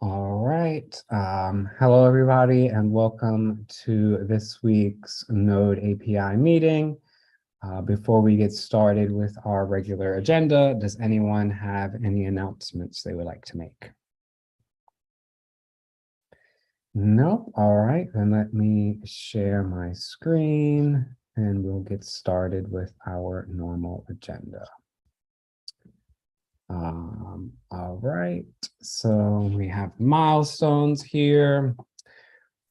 All right. Hello, everybody, and welcome to this week's Node API meeting. Before we get started with our regular agenda, does anyone have any announcements they would like to make? No? All right, then let me share my screen and we'll get started with our normal agenda. All right, so we have milestones here.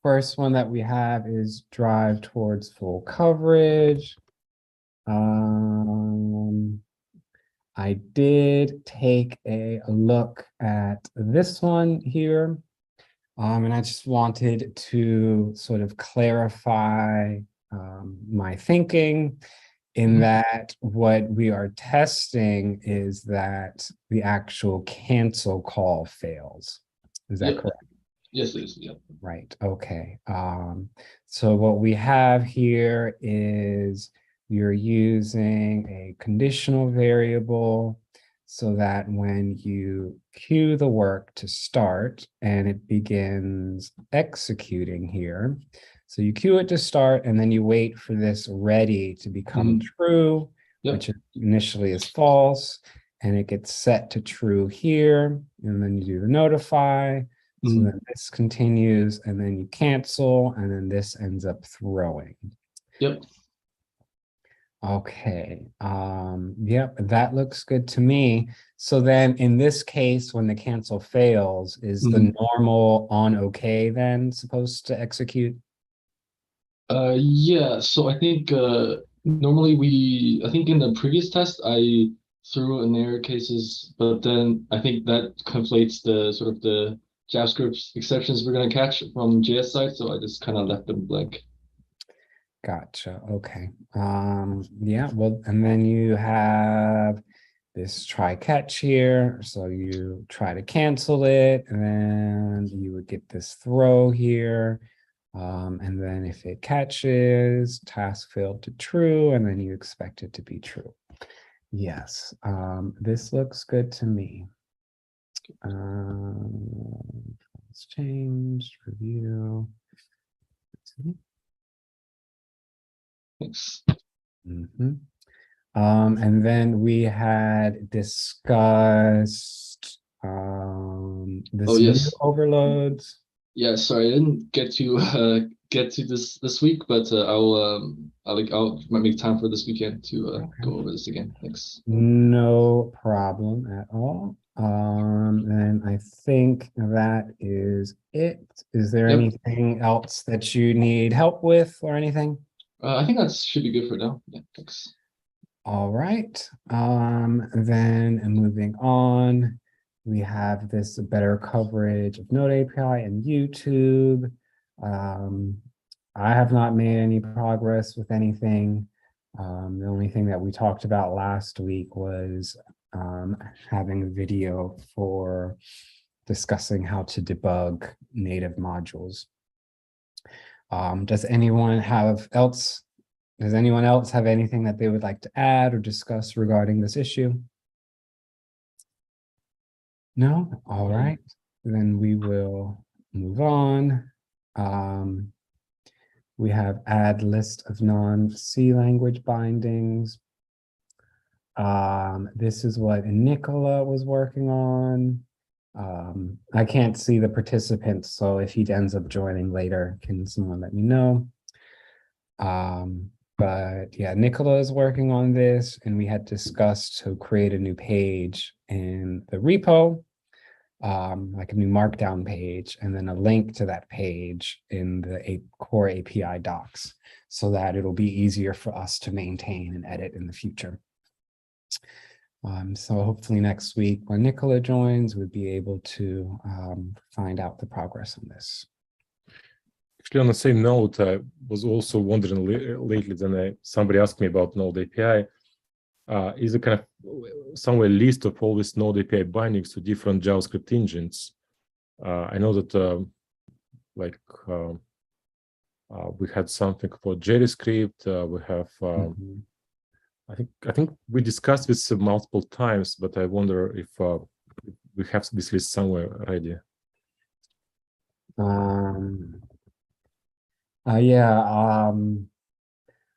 First one that we have is drive towards full coverage. I did take a look at this one here, and I just wanted to sort of clarify my thinking in that what we are testing is that the actual cancel call fails. Is that correct? Yes, it is. Yeah. Right. Okay. So what we have here is you're using a conditional variable so that when you queue the work to start and it begins executing here, so you queue it to start and then you wait for this ready to become true, which initially is false, and it gets set to true here, and then you do the notify. So then this continues, and then you cancel, and then this ends up throwing. Yep. Okay. Yep, that looks good to me. So then in this case, when the cancel fails, is the normal on okay then supposed to execute? Yeah, so I think normally I think in the previous test I threw in error cases, but then I think that conflates the sort of the JavaScript exceptions we're going to catch from JS side, so I just kind of left them blank. Gotcha. Okay. Yeah, well, and then you have this try catch here. So you try to cancel it, and then you would get this throw here. And then if it catches, task failed to true, and then you expect it to be true. Yes, this looks good to me. Let's change, review. Thanks. And then we had discussed this new overloads. Yeah, sorry, I didn't get to this week, but I'll make time for this weekend to go over this again. Thanks. No problem at all. And I think that is it. Is there anything else that you need help with or anything? I think that should be good for now. Yeah, thanks. All right. Then moving on, we have this better coverage of Node API and YouTube. I have not made any progress with anything. The only thing that we talked about last week was having a video for discussing how to debug native modules. Does anyone else have anything that they would like to add or discuss regarding this issue? No? All right. Then we will move on. We have add list of non-C language bindings. This is what Nicola was working on. I can't see the participants, so if he ends up joining later, can someone let me know? But yeah, Nicola is working on this, and we had discussed to create a new page in the repo, like a new markdown page, and then a link to that page in the core API docs so that it'll be easier for us to maintain and edit in the future. So hopefully next week when Nicola joins, we'll be able to find out the progress on this. Actually, on the same note, I was also wondering lately, then somebody asked me about Node API. Is a kind of somewhere list of all these Node API bindings to different JavaScript engines? I know that we had something for JavaScript. We have I think we discussed this multiple times, but I wonder if we have this list somewhere ready. Yeah,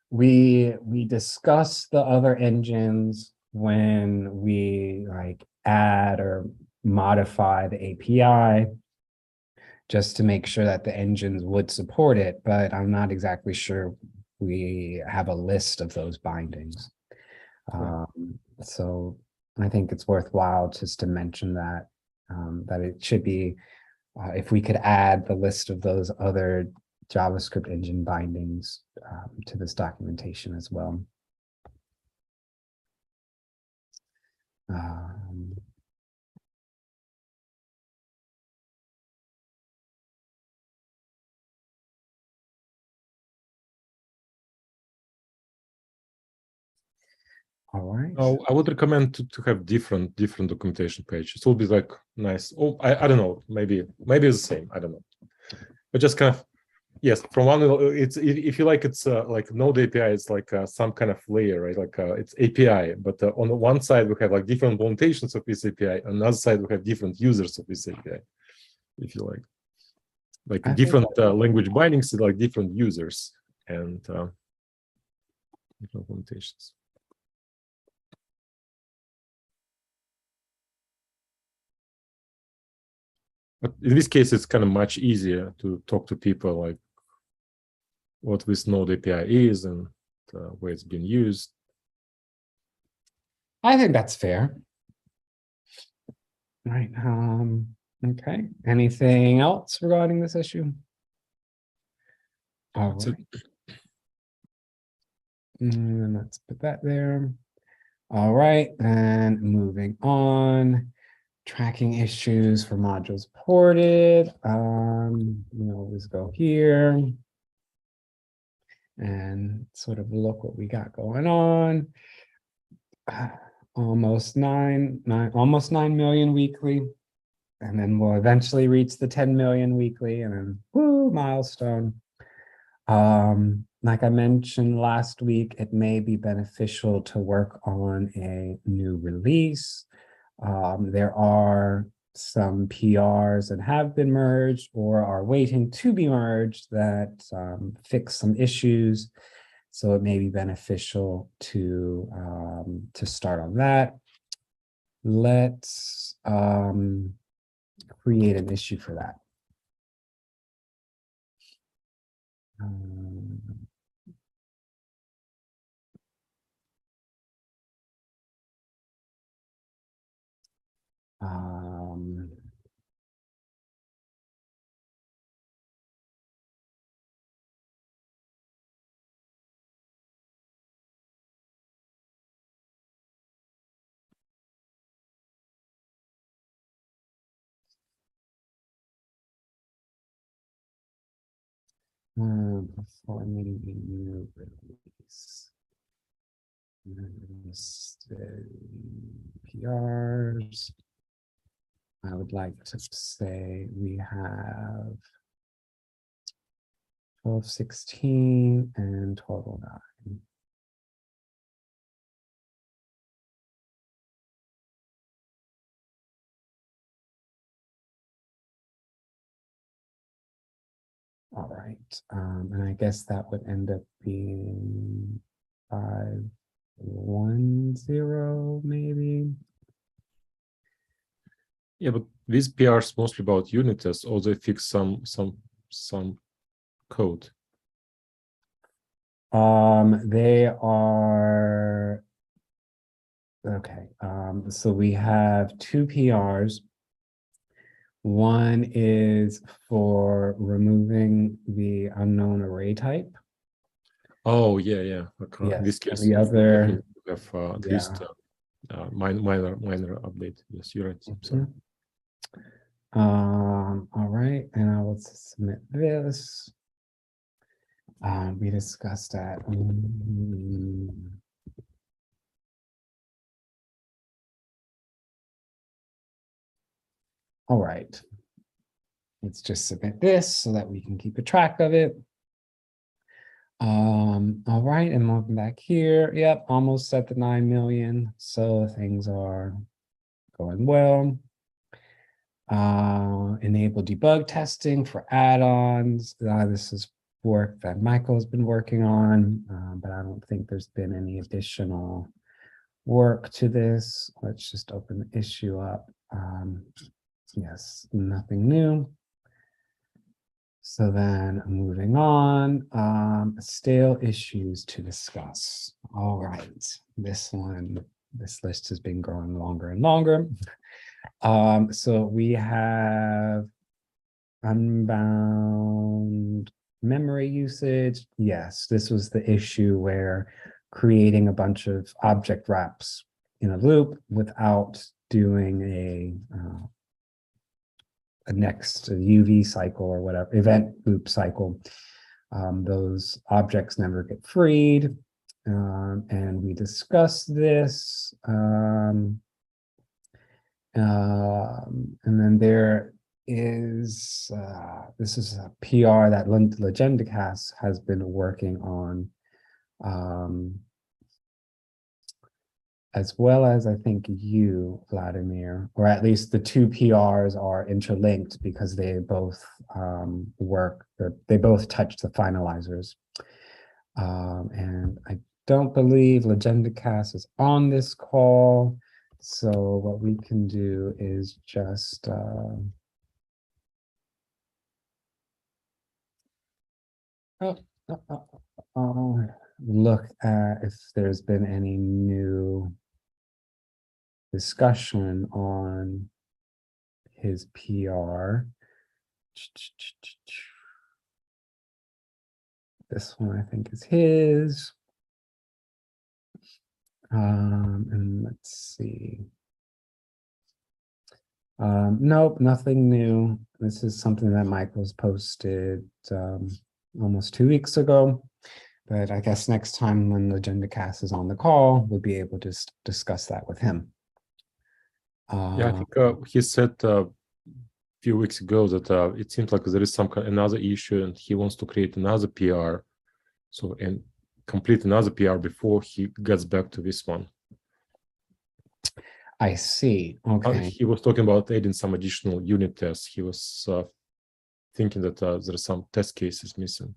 we discuss the other engines when we like add or modify the API just to make sure that the engines would support it, but I'm not exactly sure we have a list of those bindings. So I think it's worthwhile just to mention that that it should be if we could add the list of those other JavaScript engine bindings to this documentation as well. All right. Oh, I would recommend to have different documentation pages. It will be like nice. Oh, I don't know. Maybe it's the same. I don't know. But just kind of yes. From one, it's if you like, it's like Node API. It's like some kind of layer, right? Like it's API. But on the one side we have like different implementations of this API. On the other side we have different users of this API. If you like different language bindings, like different users and different implementations. But in this case, it's kind of much easier to talk to people like what this Node API is and where it's been used. I think that's fair. Right. Okay. Anything else regarding this issue? All right. And let's put that there. All right. And moving on. Tracking issues for modules ported. We always go here and sort of look what we got going on. Almost 9 million weekly. And then we'll eventually reach the 10 million weekly and then woo, milestone. Like I mentioned last week, it may be beneficial to work on a new release. There are some PRs that have been merged or are waiting to be merged that fix some issues. So it may be beneficial to start on that. Let's create an issue for that. Performing a new release. PRs. I would like to say we have 1216 and 1209. All right, and I guess that would end up being 510 maybe. Yeah, but these PRs mostly about unit tests, or they fix some code. They are okay. So we have 2 PRs. One is for removing the unknown array type. Oh yeah. Okay. Yes, In this case, the other have at least minor update. Yes, you're right. Sorry. All right, and I will submit this. We discussed that. All right. Let's just submit this so that we can keep a track of it. All right, and moving back here. Yep, almost at the 9 million. So things are going well. Enable debug testing for add-ons. This is work that Michael's been working on, but I don't think there's been any additional work to this. Let's just open the issue up. Yes, nothing new. So then moving on, stale issues to discuss. All right, this list has been growing longer and longer. So we have Unbound memory usage. Yes, this was the issue where creating a bunch of object wraps in a loop without doing a next UV cycle or whatever, event loop cycle. Those objects never get freed. And we discussed this. And then there is, this is a PR that Legendicast has been working on, as well as I think you, Vladimir, or at least the two PRs are interlinked because they both they both touch the finalizers. And I don't believe Legendicast is on this call. So what we can do is just look at if there's been any new discussion on his PR. This one I think is his. And let's see. Nope, nothing new. This is something that Michael's posted almost 2 weeks ago. But I guess next time when Legendicast is on the call, we'll be able to discuss that with him. Yeah, I think he said a few weeks ago that it seems like there is some another issue and he wants to create another PR. So, and complete another PR before he gets back to this one. I see. Okay. He was talking about adding some additional unit tests. He was thinking that there are some test cases missing.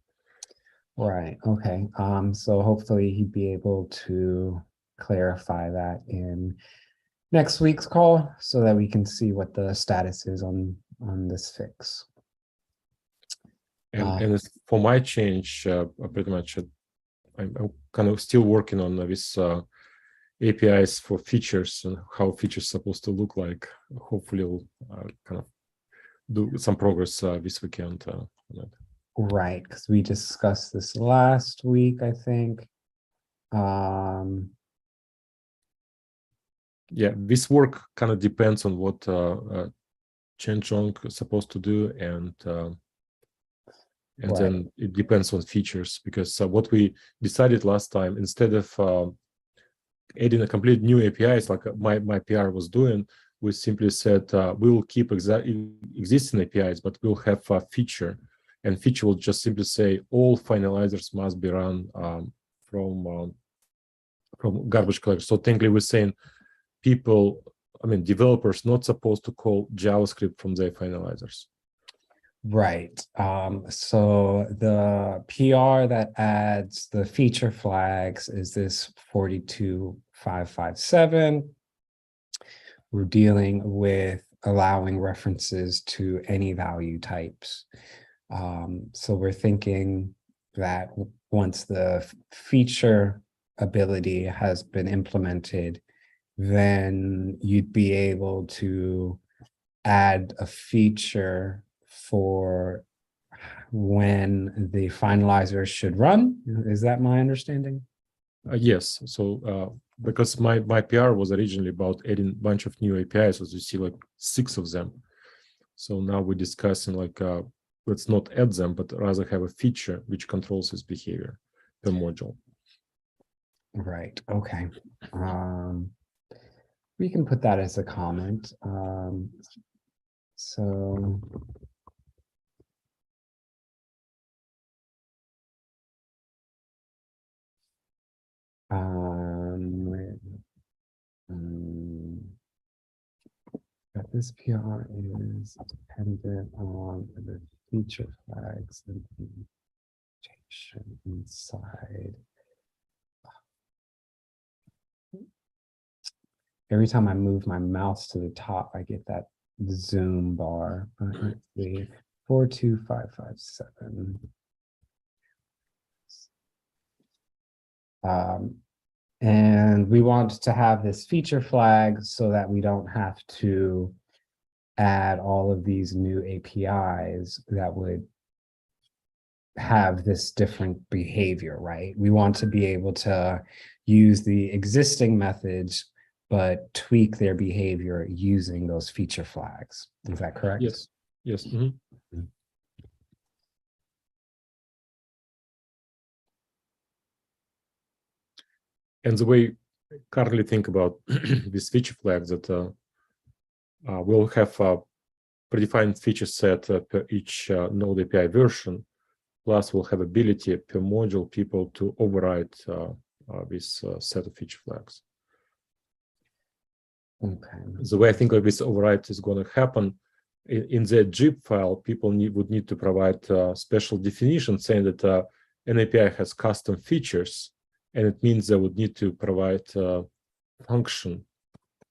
Right. Okay. So hopefully he'd be able to clarify that in next week's call so that we can see what the status is on this fix. And for my change, pretty much I'm kind of still working on this APIs for features and how features supposed to look like. Hopefully we'll kind of do some progress this weekend on that. Right, because we discussed this last week, I think. Yeah, this work kind of depends on what Chen-Chong is supposed to do, and right. Then it depends on features, because what we decided last time, instead of adding a complete new APIs like my PR was doing, we simply said we will keep existing APIs, but we'll have a feature, and feature will just simply say all finalizers must be run from garbage collector. So technically we're saying developers not supposed to call JavaScript from their finalizers. Right. So the PR that adds the feature flags is this 42557. We're dealing with allowing references to any value types. So we're thinking that once the feature ability has been implemented, then you'd be able to add a feature for when the finalizer should run. Is that my understanding? Yes. So because my PR was originally about adding a bunch of new APIs, as you see, like 6 of them. So now we're discussing like let's not add them, but rather have a feature which controls its behavior per module. Right. Okay. We can put that as a comment. So that this PR is dependent on the feature flags implementation inside. Every time I move my mouse to the top, I get that zoom bar. Let's see, 42557. And we want to have this feature flag so that we don't have to add all of these new APIs that would have this different behavior, right? We want to be able to use the existing methods, but tweak their behavior using those feature flags. Is that correct? Yes. Yes. And the way I currently think about this feature flag that we'll have a predefined feature set per each Node API version, plus we'll have ability per module people to override this set of feature flags. Okay. The way I think of this override is going to happen in the zip file, people would need to provide special definition saying that an API has custom features, and it means they would need to provide a function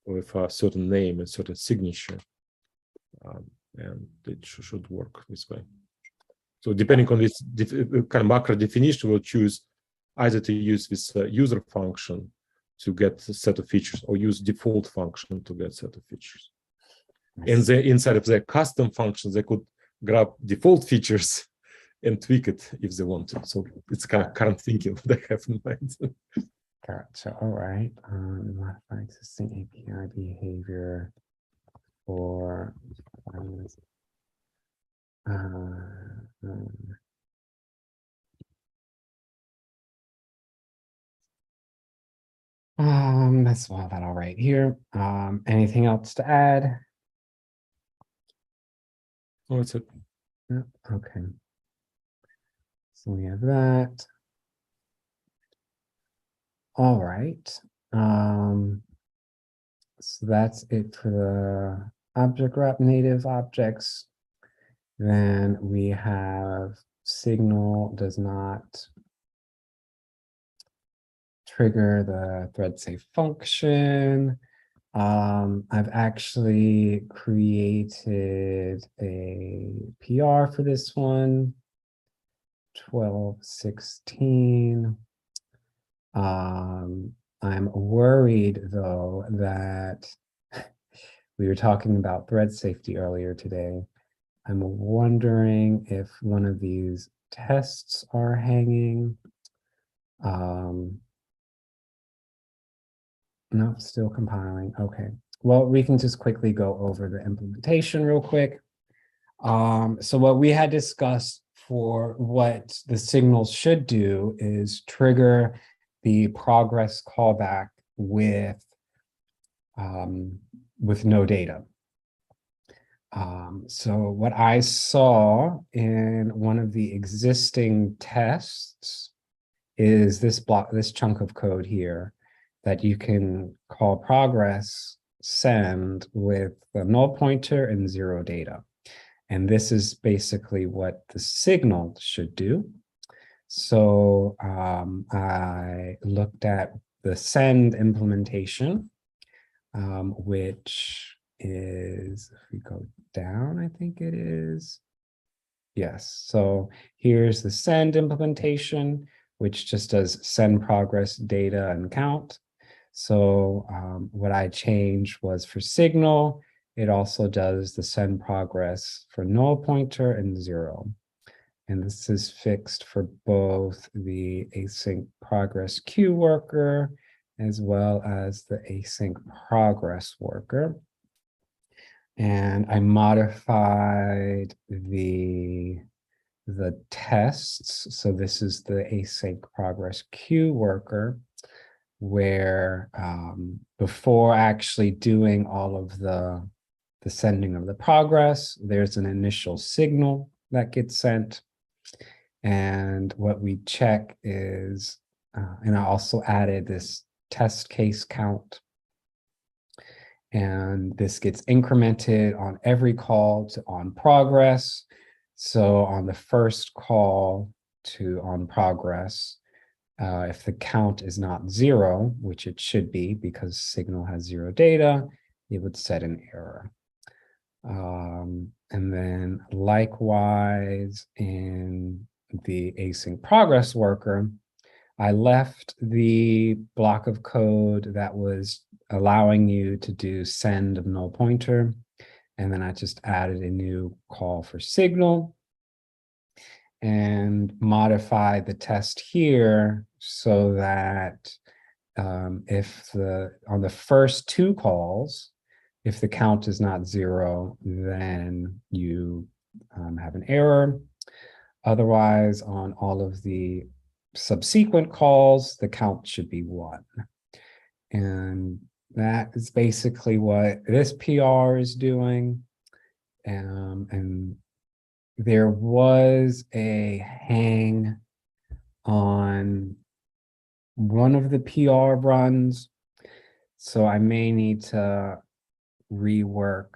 with a certain name and certain signature, and it should work this way. So depending on this kind of macro definition, we'll choose either to use this user function to get a set of features or use default function to get a set of features. And inside of their custom functions, they could grab default features and tweak it if they want to. So it's kind of current thinking that I have in mind. Gotcha. All right. Modify existing API behavior for let's file that all right here. Anything else to add? Oh, that's it. Yeah, okay. So we have that. All right. So that's it for the object wrap native objects. Then we have signal does not trigger the thread safe function. I've actually created a PR for this one, 1216. I'm worried though that we were talking about thread safety earlier today. I'm wondering if one of these tests are hanging. No, still compiling. Okay. Well, we can just quickly go over the implementation real quick. So what we had discussed for what the signals should do is trigger the progress callback with no data. So what I saw in one of the existing tests is this chunk of code here that you can call progress send with the null pointer and 0 data. And this is basically what the signal should do. So I looked at the send implementation, which is, if we go down, I think it is. Yes, so here's the send implementation, which just does send progress data and count. So what I changed was for signal, it also does the send progress for null pointer and 0. And this is fixed for both the async progress queue worker as well as the async progress worker. And I modified the tests. So this is the async progress queue worker, where before actually doing all of the sending of the progress, there's an initial signal that gets sent. And what we check is, and I also added this test case count. And this gets incremented on every call to on progress. So on the first call to on progress, if the count is not 0, which it should be because Signal has 0 data, it would set an error. And then likewise in the async progress worker, I left the block of code that was allowing you to do send of null pointer. And then I just added a new call for Signal and modified the test here so that if on the first 2 calls, if the count is not 0, then you have an error. Otherwise, on all of the subsequent calls, the count should be 1. And that is basically what this PR is doing. And there was a hang on one of the PR runs, so I may need to rework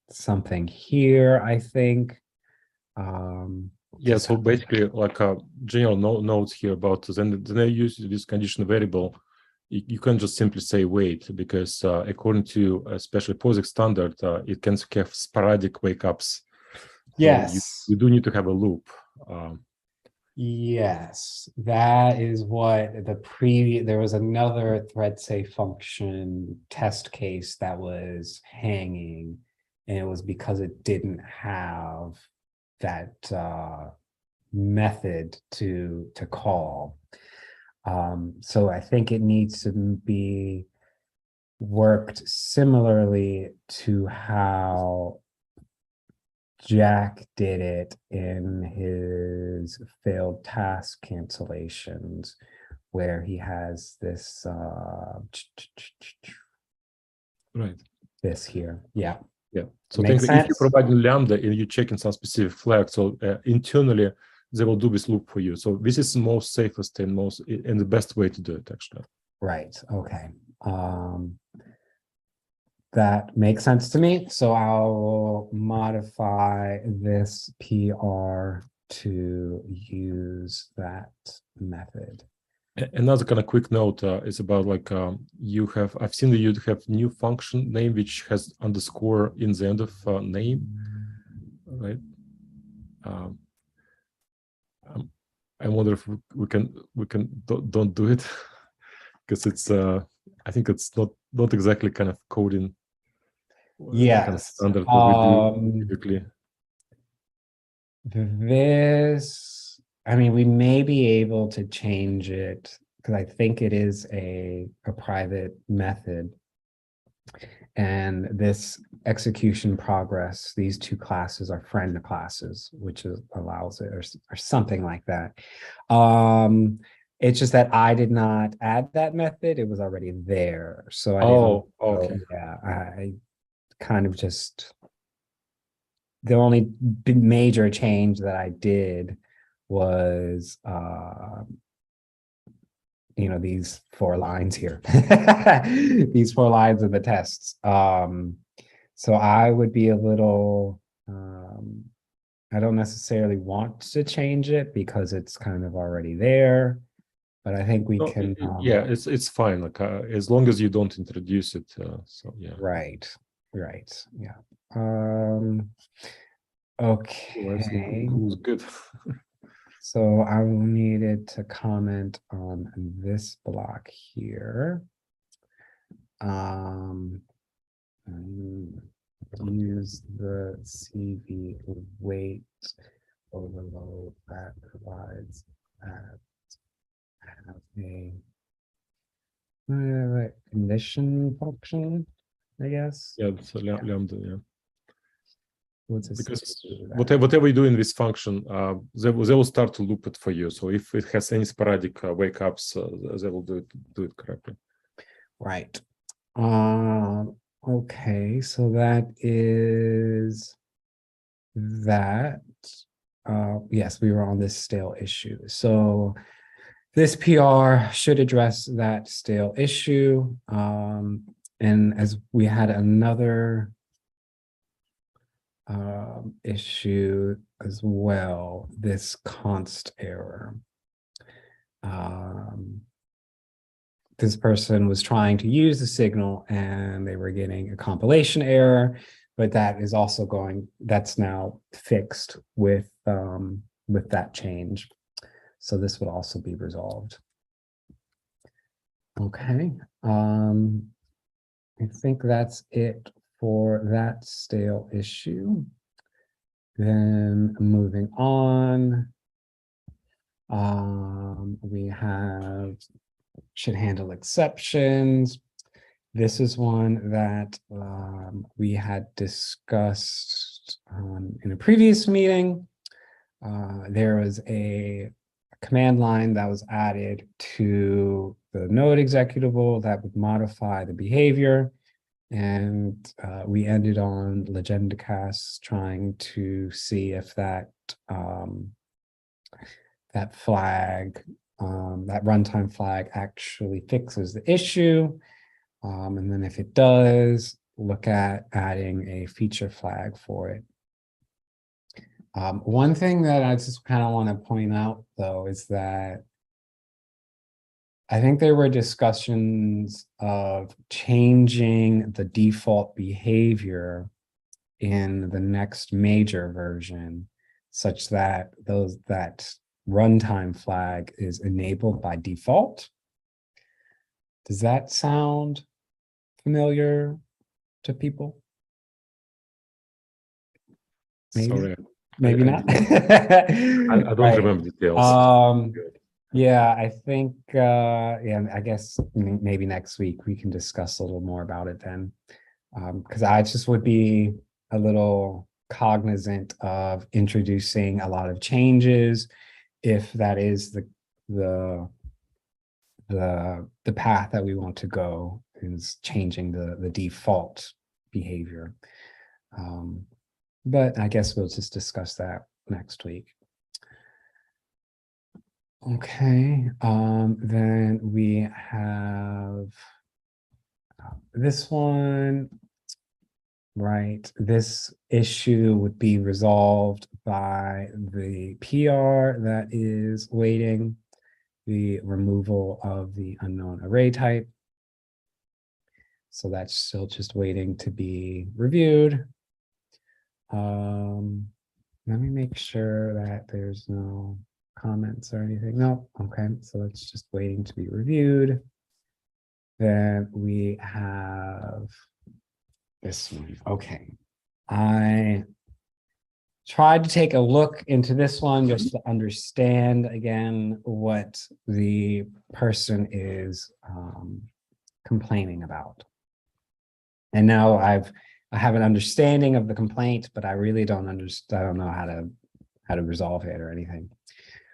something here, I think. Yeah, so basically, like general notes here about then I use this conditional variable. You can just simply say wait, because according to especially POSIX standard, it can have sporadic wake ups. Yes. So you do need to have a loop. Yes, that is what the previous, there was another thread safe function test case that was hanging, and it was because it didn't have that method to call. So I think it needs to be worked similarly to how Jack did it in his failed task cancellations, where he has this Right. this here. Yeah. Yeah. So Makes if you sense. provide Lambda and you check in some specific flag, so internally they will do this loop for you. So this is the most safest and the best way to do it, actually. Right. Okay. That makes sense to me. So I'll modify this PR to use that method. Another kind of quick note is about like I've seen that you have new function name which has underscore in the end of name, right? I wonder if we can don't do it because it's I think it's not exactly kind of coding. Yes. Kind of standard what we do typically. This, I mean, we may be able to change it because I think it is a private method. And this execution progress, these 2 classes are friend classes, which allows it, or something like that. It's just that I did not add that method. It was already there. So I didn't. Okay. Yeah, I kind of just, the only major change that I did was these 4 lines here. These 4 lines in the tests. So I would be a little I don't necessarily want to change it because it's kind of already there, but I think we can yeah, it's fine, like as long as you don't introduce it, so yeah. Right, yeah. Okay. It was good. So I needed to comment on this block here. Use the CV wait overload that provides have a condition function, I guess. Yeah, it's Lambda, yeah. Because whatever you do in this function, they will start to loop it for you. So if it has any sporadic wake ups, they will do it correctly. Right. Okay, so that is that. Yes, we were on this stale issue. So this PR should address that stale issue. And as we had another issue as well, this const error. This person was trying to use the signal and they were getting a compilation error, but that is also that's now fixed with that change. So this would also be resolved. Okay, I think that's it for that stale issue. Then moving on, we have should handle exceptions. This is one that we had discussed in a previous meeting. There was a command line that was added to the node executable that would modify the behavior. And we ended on Legendicast trying to see if that that flag, that runtime flag actually fixes the issue. And then if it does, look at adding a feature flag for it. One thing that I just kind of want to point out, though, is that I think there were discussions of changing the default behavior in the next major version, such that that runtime flag is enabled by default. Does that sound familiar to people? Maybe. Sorry, Maybe not. I don't Right. remember details. Yeah, I think, yeah, I guess maybe next week we can discuss a little more about it then. Because I just would be a little cognizant of introducing a lot of changes if that is the path that we want to go, is changing the default behavior. But I guess we'll just discuss that next week. Okay, then we have this one, right? This issue would be resolved by the PR that is waiting, the removal of the unknown array type. So that's still just waiting to be reviewed. Let me make sure that there's no comments or anything. No, okay, so it's just waiting to be reviewed. Then we have this one. Okay, I tried to take a look into this one just to understand again what the person is complaining about. And now I have an understanding of the complaint, but I really don't understand. I don't know how to resolve it or anything.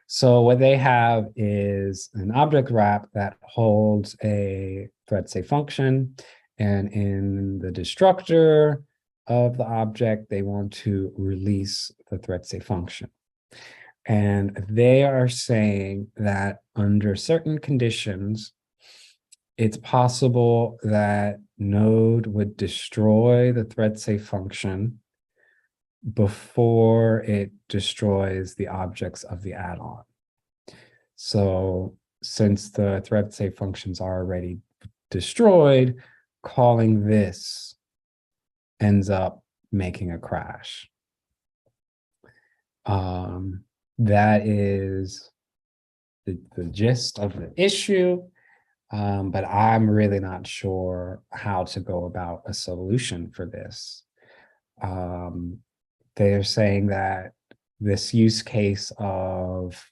So what they have is an object wrap that holds a thread safe function, and in the destructor of the object, they want to release the thread safe function. And they are saying that under certain conditions, it's possible that Node would destroy the thread safe function before it destroys the objects of the add-on. So since the thread safe functions are already destroyed, calling this ends up making a crash. That is the gist of the issue. But I'm really not sure how to go about a solution for this. They're saying that this use case of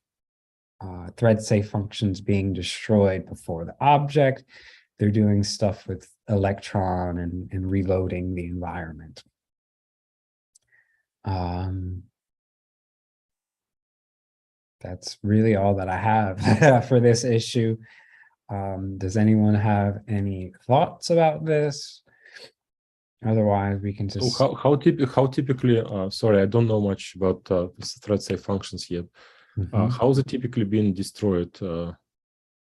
thread safe functions being destroyed before the object, they're doing stuff with Electron and reloading the environment. That's really all that I have for this issue. Does anyone have any thoughts about this? Otherwise, we can just. So how typically? Sorry, I don't know much about thread safe functions yet. How is it typically being destroyed?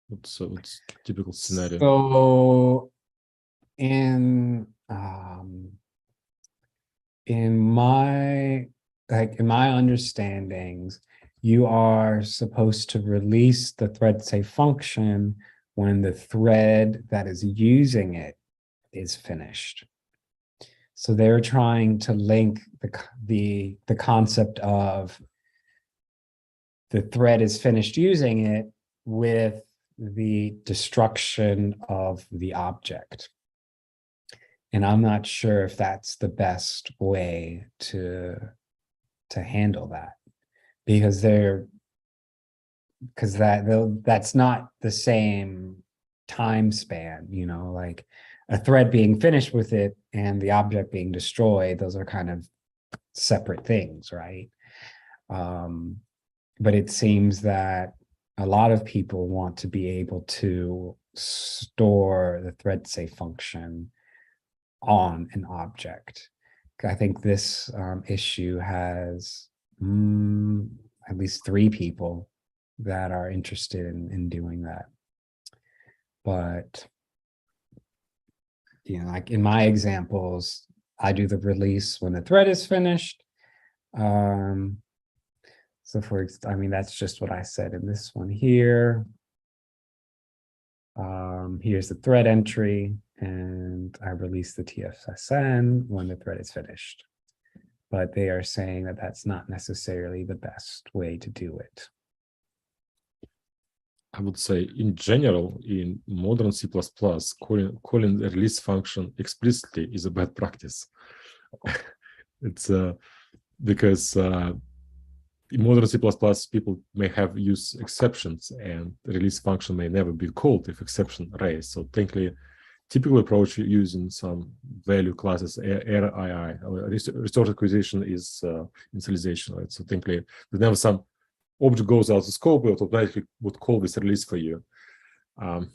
What's typical scenario? So in my understandings, you are supposed to release the thread say function when the thread that is using it is finished. So they're trying to link the concept of the thread is finished using it with the destruction of the object. And I'm not sure if that's the best way to handle that, because that's not the same time span, you know, like a thread being finished with it and the object being destroyed, those are kind of separate things, right? But it seems that a lot of people want to be able to store the thread say function on an object. I think this issue has at least 3 people that are interested in doing that. But, you know, like in my examples, I do the release when the thread is finished. So I mean, that's just what I said in this one here. Here's the thread entry, and I release the TFSN when the thread is finished. But they are saying that that's not necessarily the best way to do it. I would say in general, in modern C++, calling the release function explicitly is a bad practice. It's because in modern C++, people may have used exceptions, and the release function may never be called if exception raised. So technically, typical approach using some value classes, RII, or resource acquisition is initialization, right? So technically, whenever some object goes out of scope, it automatically would call this release for you. I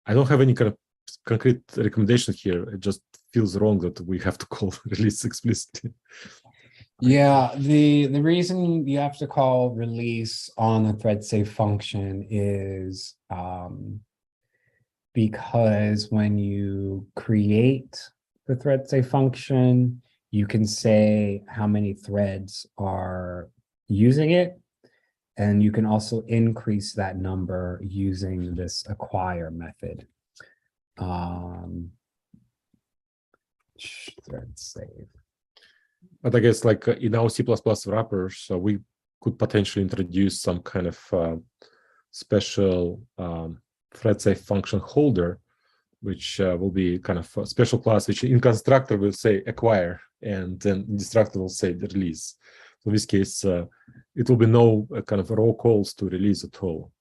don't have any kind of concrete recommendation here. It just feels wrong that we have to call release explicitly. Yeah, the reason you have to call release on the thread save function is because when you create the thread save function, you can say how many threads are using it, and you can also increase that number using this acquire method. Thread save. But I guess like in our C++ wrappers, we could potentially introduce some kind of special thread safe function holder, which will be kind of a special class, which in constructor will say acquire, and then in destructor will say the release. So in this case, it will be no kind of raw calls to release at all.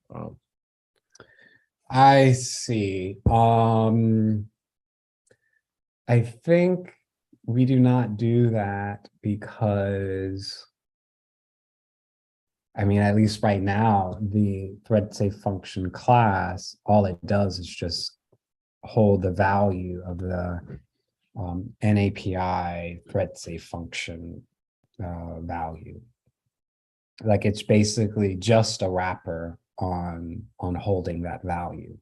I see. I think we do not do that because, I mean, at least right now, the thread safe function class, all it does is just hold the value of the NAPI thread safe function value. Like it's basically just a wrapper on holding that value.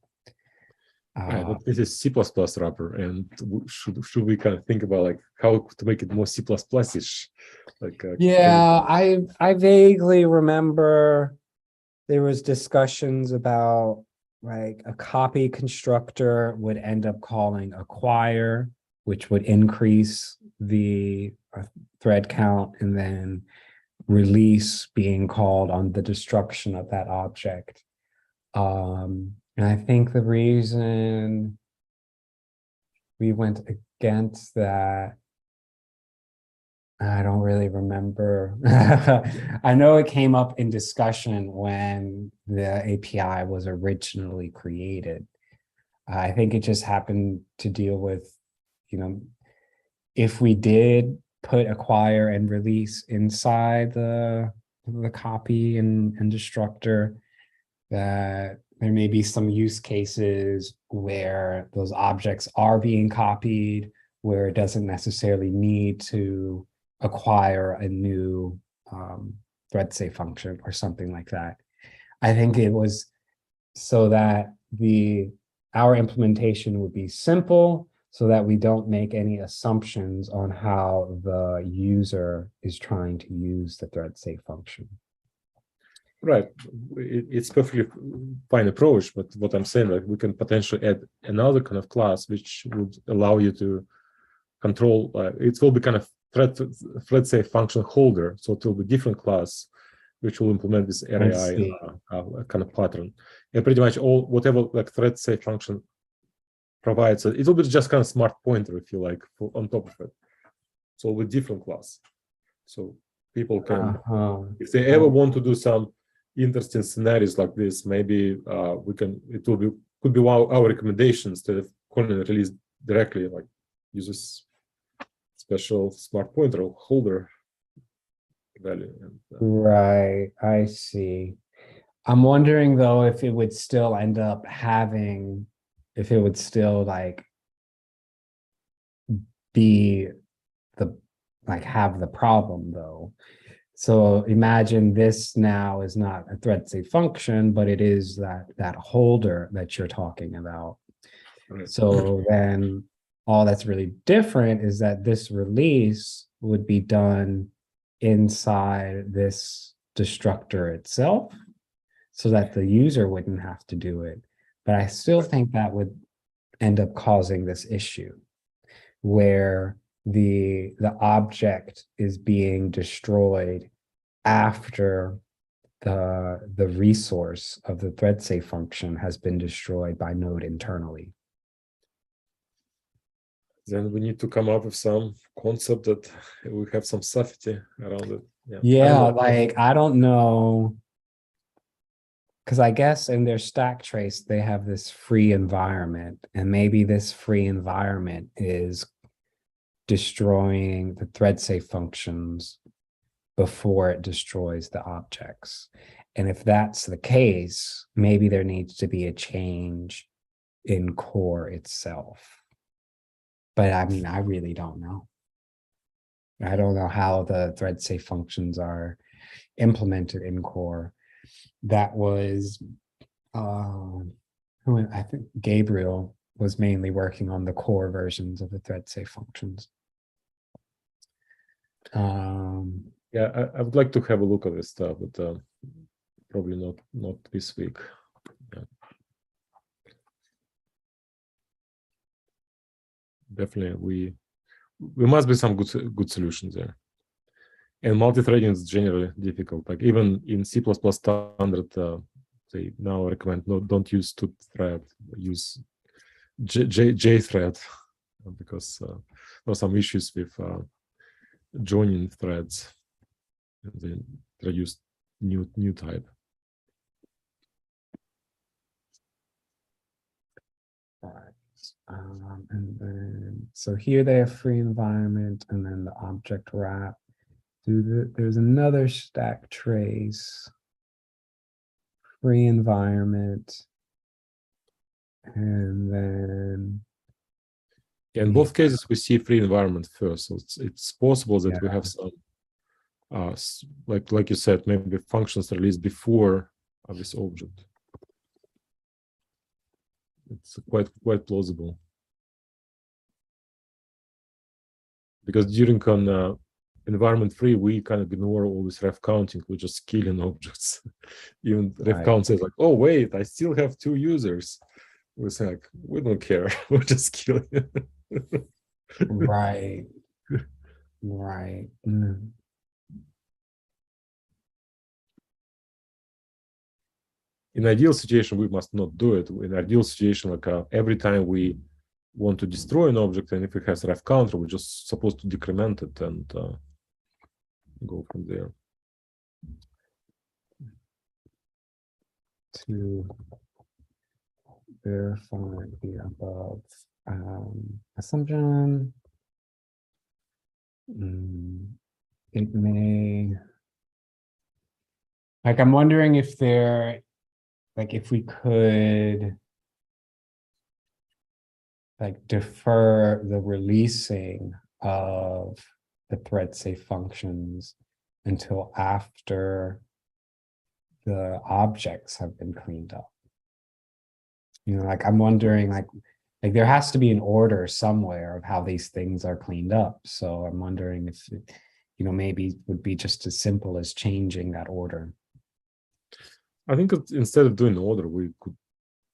Right, but this is C++ wrapper, and should we kind of think about like how to make it more C++-ish? Like yeah, I vaguely remember there was discussions about like a copy constructor would end up calling acquire, which would increase the thread count, and then release being called on the destruction of that object. And I think the reason we went against that, I don't really remember. I know it came up in discussion when the API was originally created. I think it just happened to deal with, you know, if we did put acquire and release inside the copy and destructor, that there may be some use cases where those objects are being copied, where it doesn't necessarily need to acquire a new thread safe function or something like that. I think it was so that the our implementation would be simple so that we don't make any assumptions on how the user is trying to use the thread safe function. Right. It's perfectly fine approach, but what I'm saying, like, we can potentially add another kind of class which would allow you to control. It will be kind of thread safe function holder, so it will be different class which will implement this RAI kind of pattern, and pretty much all whatever like thread safe function provides. It will be just kind of smart pointer, if you like, on top of it. So with different class, so people can, if they ever want to do some interesting scenarios like this, maybe we can. It will be could be our recommendation instead of calling the release directly, like uses special smart pointer holder value. And, right, I see. I'm wondering though if it would still end up having, if it would still like be the like have the problem though. So imagine this now is not a thread safe function, but it is that holder that you're talking about. Right. So then all that's really different is that this release would be done inside this destructor itself so that the user wouldn't have to do it. But I still think that would end up causing this issue where the object is being destroyed after the resource of the thread safe function has been destroyed by Node internally. Then we need to come up with some concept that we have some safety around it. Yeah, like I don't know, because I guess in their stack trace they have this free environment, and maybe this free environment is destroying the thread safe functions before it destroys the objects. And if that's the case, maybe there needs to be a change in core itself. But I mean, I really don't know. I don't know how the thread safe functions are implemented in core. That was, I think Gabriel was mainly working on the core versions of the thread safe functions. Yeah, I would like to have a look at this stuff, but probably not this week. Yeah. Definitely, we must be some good solutions there. And multi-threading is generally difficult. Like even in C++ standard, they now recommend don't use two-thread, use JThread, because there are some issues with joining threads. And they introduced new type. And then, so here they have free environment and then the object wrap. There's another stack trace, free environment, and then. In both cases, we see free environment first. So it's possible that we have some, like you said, maybe functions released before this object. It's quite plausible. Because during on environment free, we kind of ignore all this ref counting. We're just killing objects. Even ref count says like, oh wait, I still have 2 users. We're saying like, we don't care. We're just killing. Right. Mm. In ideal situation, we must not do it. In ideal situation, like every time we want to destroy an object, and if it has ref counter, we're just supposed to decrement it and go from there. To verify the above assumption, it may, like, I'm wondering if there, like, if we could like defer the releasing of the thread safe functions until after the objects have been cleaned up. Like I'm wondering, like there has to be an order somewhere of how these things are cleaned up. So I'm wondering if it, maybe it would be just as simple as changing that order. I think instead of doing order, we could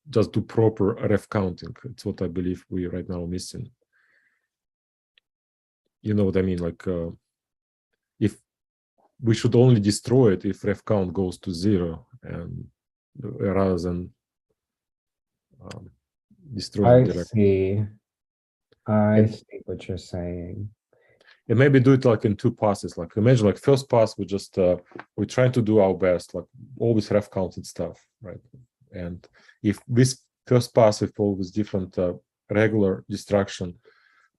just do proper ref counting. It's what I believe we right now missing. You know what I mean? Like if we should only destroy it if ref count goes to 0, and rather than destroying I directly. see. I And, see what you're saying. and maybe do it like in 2 passes. Like imagine like first pass, we just we try to do our best, like always ref counted stuff, right? And if this first pass with all this different regular destruction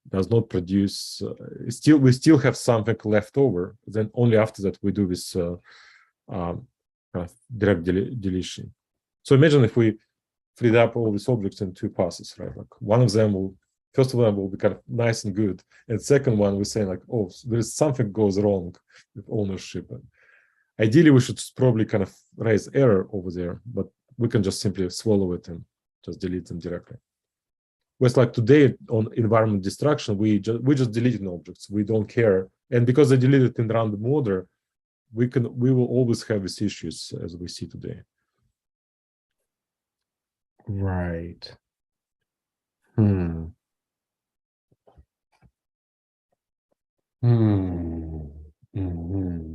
does not produce, we still have something left over, then only after that we do this kind of direct deletion. So imagine if we freed up all these objects in 2 passes, right? Like one of them will, first of them will be kind of nice and good, and second one we're saying like, oh, there is something goes wrong with ownership. And ideally, we should probably kind of raise error over there, but we can just simply swallow it and just delete them directly. Whereas like today on environment destruction, we just deleting objects. We don't care, and because they deleted in random order, we will always have these issues as we see today. Right. Hmm. Hmm. Hmm.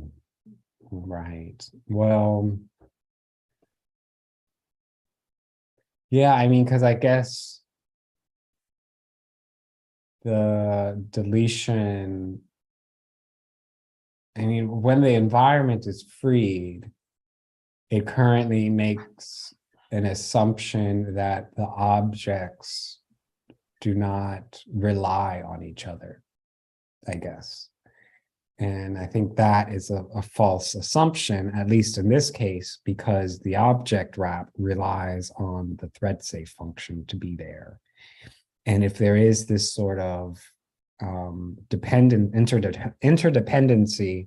Right. Well, yeah, I mean, because I guess the deletion, I mean, when the environment is freed, it currently makes an assumption that the objects do not rely on each other, I guess. And I think that is a false assumption, at least in this case, because the object wrap relies on the thread safe function to be there. And if there is this sort of interdependency,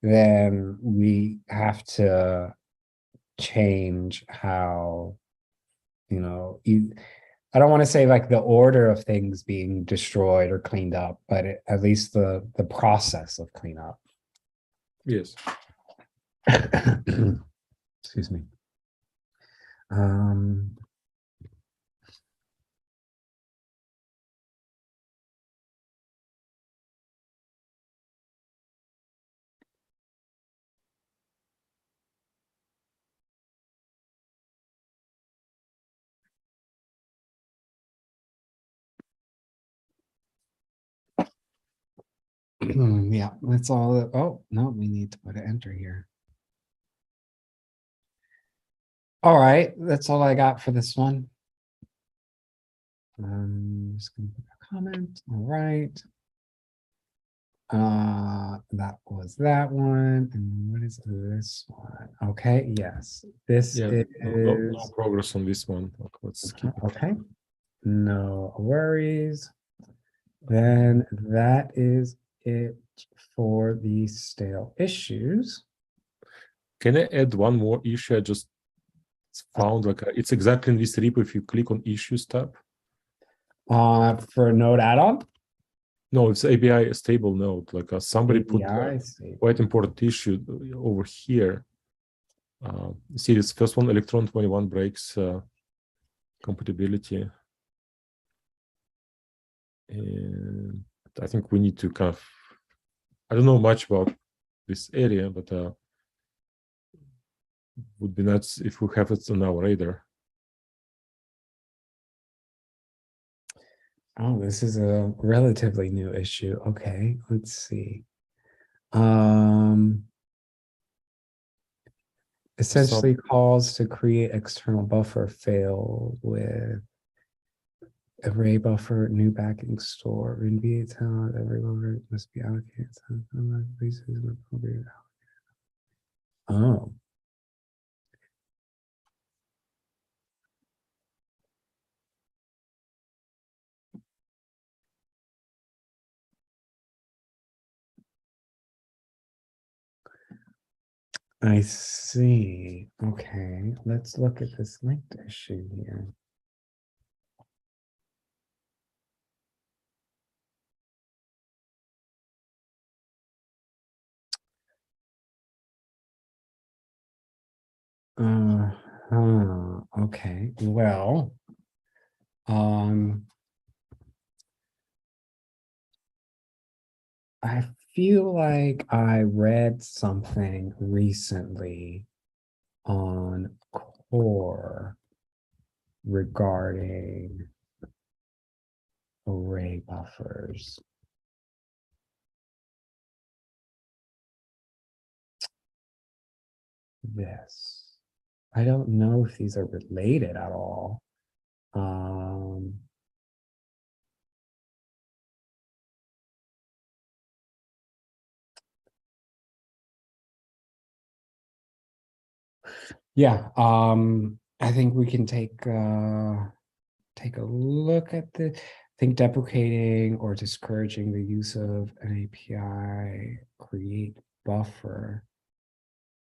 then we have to change how, I don't want to say like the order of things being destroyed or cleaned up, but at least the process of cleanup. Yes. Excuse me. Um, yeah, that's all. Oh, no, we need to put an enter here. All right, that's all I got for this one. Just gonna put a comment. All right. That was that one. And what is this one? Okay, yes. This is no progress on this one. Let's keep it. okay. No worries. Then that is it for the stale issues. Can I add one more issue? I just found like it's exactly in this repo. If you click on issues tab. For Node add-on? No, it's API stable node. Like somebody put API quite important issue over here. See this first one, Electron 21 breaks compatibility. And I think we need to kind of, I don't know much about this area, but would be nice if we have it on our radar. Oh, this is a relatively new issue. Okay, let's see. Essentially calls to create external buffer fail with array buffer, new backing store, NVA talent, every buffer must be allocated. Oh. I see. Okay, let's look at this linked issue here. Okay. Well, I feel like I read something recently on Core regarding array buffers. This. I don't know if these are related at all. Yeah, I think we can take a look at the. I think deprecating or discouraging the use of an API, create buffer,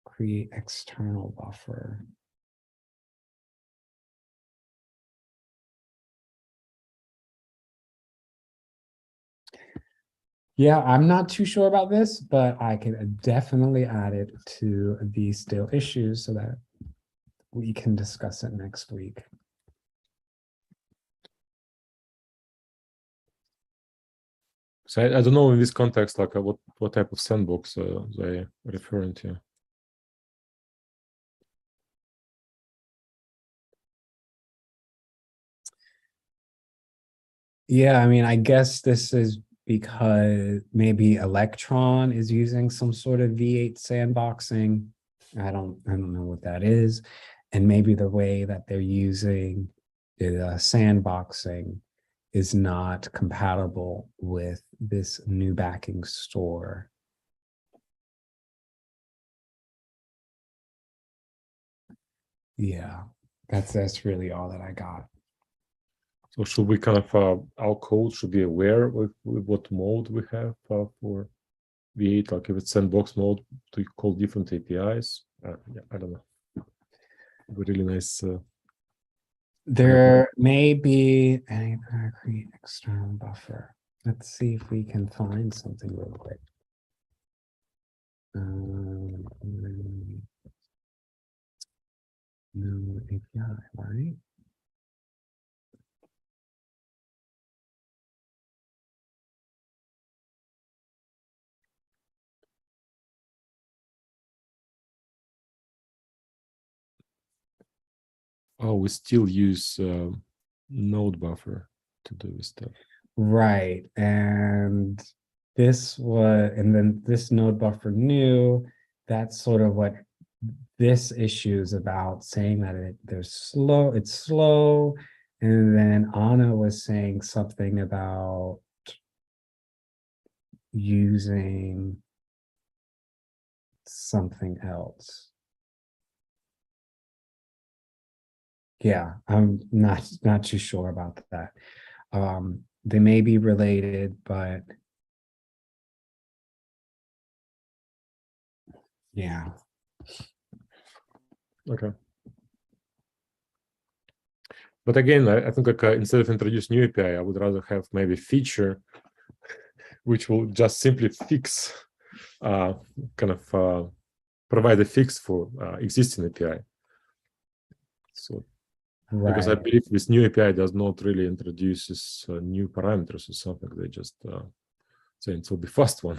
create external buffer. Yeah, I'm not too sure about this, but I can definitely add it to the still issues so that we can discuss it next week. So I don't know in this context, like what type of sandbox they referring to. Yeah, I mean, I guess this is because maybe Electron is using some sort of V8 sandboxing. I don't know what that is. And maybe the way that they're using sandboxing is not compatible with this new backing store. Yeah, that's really all that I got. So should we kind of our code should be aware with what mode we have for V8, like if it's sandbox mode, to call different APIs? Yeah, I don't know. Really nice. There may be a create external buffer. Let's see if we can find something real quick. No API, right? Oh, we still use node buffer to do this stuff. Right, and this was, and then this node buffer new. That's sort of what this issue is about, saying that it's slow, and then Anna was saying something about using something else. Yeah, I'm not too sure about that. They may be related, but yeah. Okay. But again, I think like instead of introduce new API, I would rather have maybe feature which will just simply fix, provide a fix for existing API. So, because I believe this new API does not really introduces new parameters or something. They just say it will be fast one.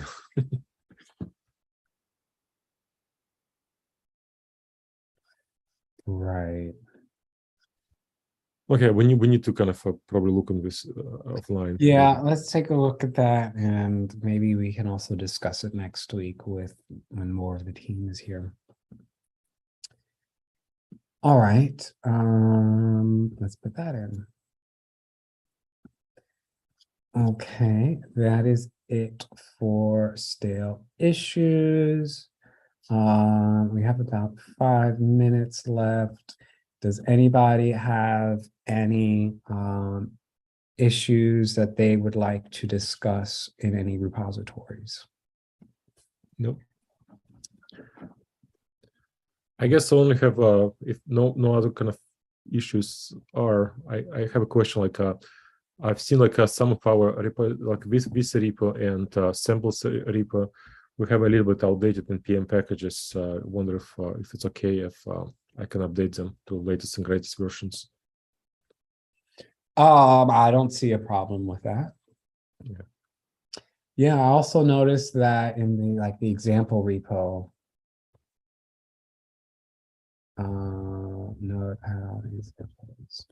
Right. Okay, we need to kind of probably look on this offline. Yeah, let's take a look at that, and maybe we can also discuss it next week when more of the team is here. All right, let's put that in. Okay, that is it for stale issues. We have about 5 minutes left. Does anybody have any issues that they would like to discuss in any repositories? Nope. I guess I only have if no other kind of issues are. I have a question like I've seen like some of our repo, like this repo and samples repo, we have a little bit outdated npm packages. Wonder if it's okay if I can update them to latest and greatest versions. I don't see a problem with that. Yeah. Yeah, I also noticed that in the example repo, note how these examples,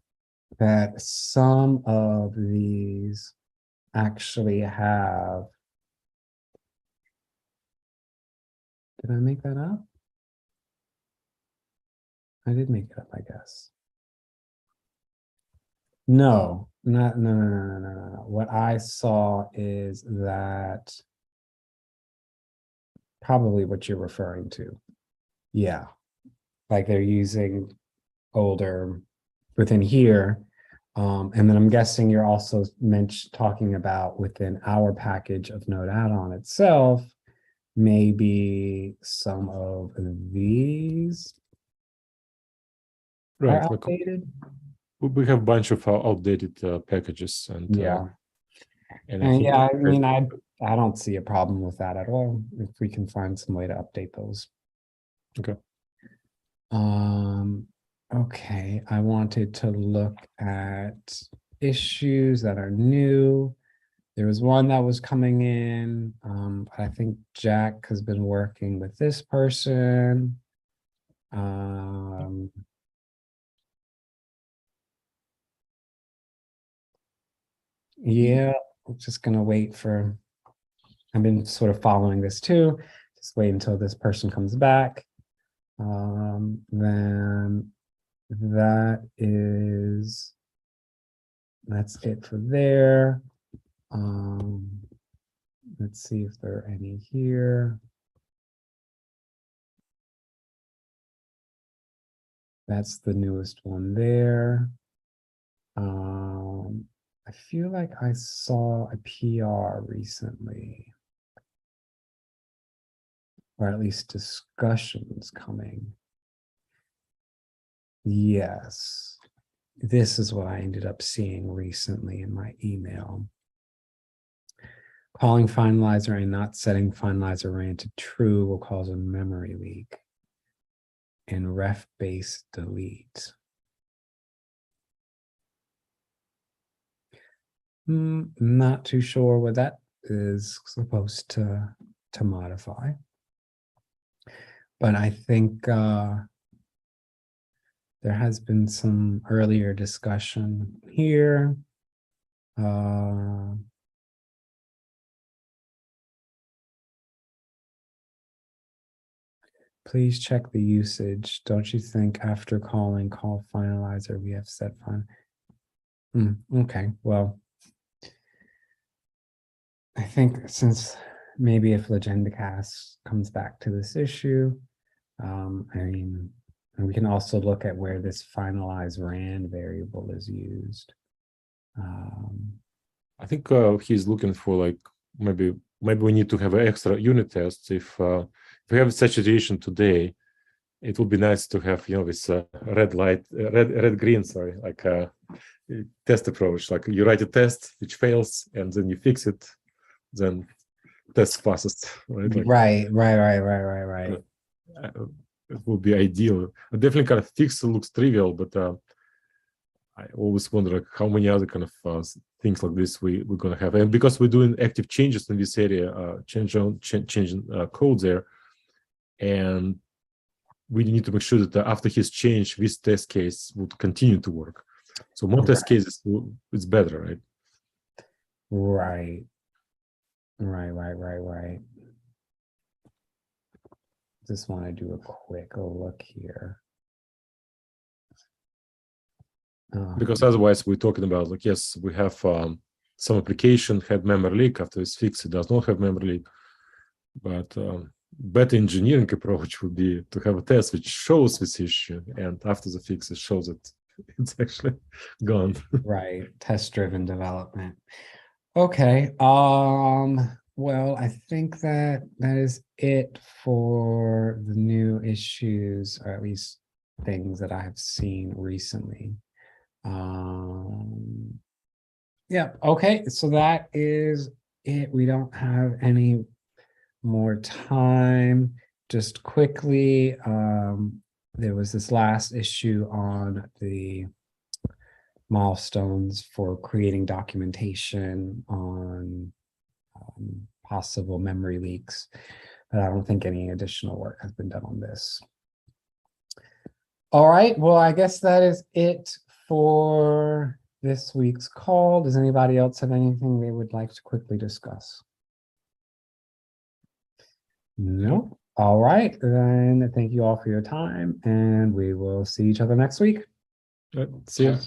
that some of these actually have. Did I make that up? I did make it up, I guess. No, no. What I saw is that probably what you're referring to. Yeah, like they're using older within here. And then I'm guessing you're also talking about within our package of Node add-on itself, maybe some of these are Right. Like outdated. we have a bunch of outdated packages, and Yeah. and I And think yeah, I mean, I don't see a problem with that at all, if we can find some way to update those. okay. Okay, I wanted to look at issues that are new. There was one that was coming in. I think Jack has been working with this person. Yeah, I'm just gonna wait for, I've been sort of following this too. Just wait until this person comes back. Then that's it for there. Let's see if there are any here. That's the newest one there. I feel like I saw a PR recently, or at least discussions coming. Yes, this is what I ended up seeing recently in my email. Calling finalizer and not setting finalizer ran to true will cause a memory leak and ref base delete. Not too sure what that is supposed to modify, but I think there has been some earlier discussion here. Please check the usage. Don't you think after calling call finalizer, we have set fine? Okay, well, I think since maybe if Legendicast comes back to this issue, I mean, and we can also look at where this finalize ran variable is used. I think he's looking for like maybe we need to have an extra unit test. If we have such a situation today, it would be nice to have this red light, red green, sorry, like a test approach. Like you write a test which fails, and then you fix it, then test passes. Right. Like, right. It would be ideal. Definitely, kind of fix looks trivial, but I always wonder like how many other kind of things like this we're going to have, and because we're doing active changes in this area, changing code there, and we need to make sure that after his change, this test case would continue to work. So more test cases, it's better, right? Right. Just want to do a quick look here. Because otherwise we're talking about like, yes, we have some application had memory leak. After it's fixed, it does not have memory leak. But better engineering approach would be to have a test which shows this issue, and after the fix, it shows that it's actually gone. Right, test-driven development. Okay. Well, I think that is it for the new issues, or at least things that I have seen recently. Yeah, okay, so that is it. We don't have any more time. Just quickly, there was this last issue on the milestones for creating documentation on possible memory leaks, but I don't think any additional work has been done on this. All right, well, I guess that is it for this week's call. Does anybody else have anything they would like to quickly discuss? No? All right, then thank you all for your time, and we will see each other next week. See ya.